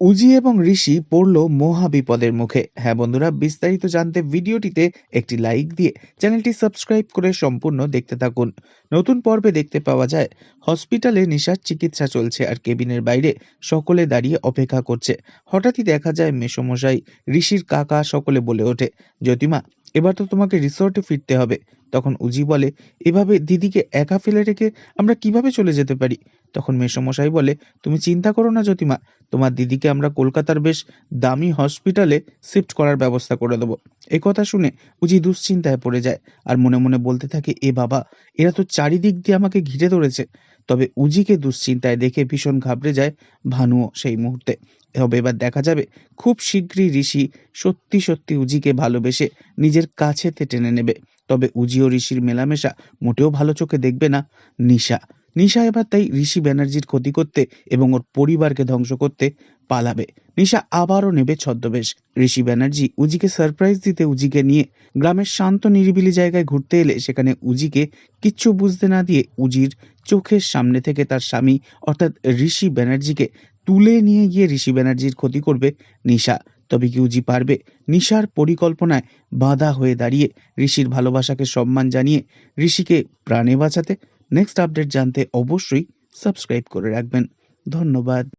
উজি এবং ঋষি পড়ল মহা বিপদের মুখে। হ্যাঁ বন্ধুরা, বিস্তারিত জানতে ভিডিওটিতে একটি লাইক দিয়ে চ্যানেলটি সাবস্ক্রাইব করে সম্পূর্ণ দেখতে থাকুন। নতুন পর্বে দেখতে পাওয়া যায় হসপিটালে নিশার চিকিৎসা চলছে আর কেবিনের বাইরে সকলে দাঁড়িয়ে অপেক্ষা করছে। হঠাৎই দেখা যায় মেসোমশাই, ঋষির কাকা সকলে বলে ওঠে, জ্যোতিমা, এবার তো তোমাকে রিসর্টে ফিরতে হবে। তখন উজি বলে, এভাবে দিদিকে একা ফেলে রেখে আমরা কিভাবে চলে যেতে পারি? তখন মেসোমশাই বলে, তুমি চিন্তা করো না জ্যোতিমা, তোমার দিদিকে আমরা কলকাতার বেশ দামি হসপিটালে শিফট করার ব্যবস্থা করে দেবো। এই কথা শুনে উজি দুশ্চিন্তায় পড়ে যায় আর মনে মনে বলতে থাকে, এ বাবা, এরা তো চারিদিক দিয়ে আমাকে ঘিরে ধরেছে। তবে উজিকে দুশ্চিন্তায় দেখে ভীষণ ঘাবড়ে যায় ভানুও সেই মুহূর্তে। তবে এবার দেখা যাবে খুব শীঘ্রই ঋষি সত্যি সত্যি উজিকে ভালোবেসে নিজের কাছেতে টেনে নেবে। তবে উজি ও ঋষির মেলামেশা মোটেও ভালো চোখে দেখবে না নিশা। নিশা এবার তাই ঋষি ব্যানার্জির ক্ষতি করতে এবং ওর পরিবারকে ধ্বংস করতে পালাবে। নিশা আবারও নেবে ছদ্মবেশ। ঋষি ব্যানার্জি উজিকে সারপ্রাইজ দিতে উজিকে নিয়ে গ্রামের শান্ত নিরিবিলি জায়গায় ঘুরতে এলে সেখানে উজিকে কিচ্ছু বুঝতে না দিয়ে উজির চোখের সামনে থেকে তার স্বামী অর্থাৎ ঋষি ব্যানার্জিকে তুলে নিয়ে গিয়ে ঋষি ব্যানার্জির ক্ষতি করবে নিশা। তবে কি উজি পারবে নিশার পরিকল্পনায় বাধা হয়ে দাঁড়িয়ে ঋষির ভালোবাসাকে সম্মান জানিয়ে ঋষিকে প্রাণে বাঁচাতে? নেক্সট আপডেট জানতে অবশ্যই সাবস্ক্রাইব করে রাখবেন। ধন্যবাদ।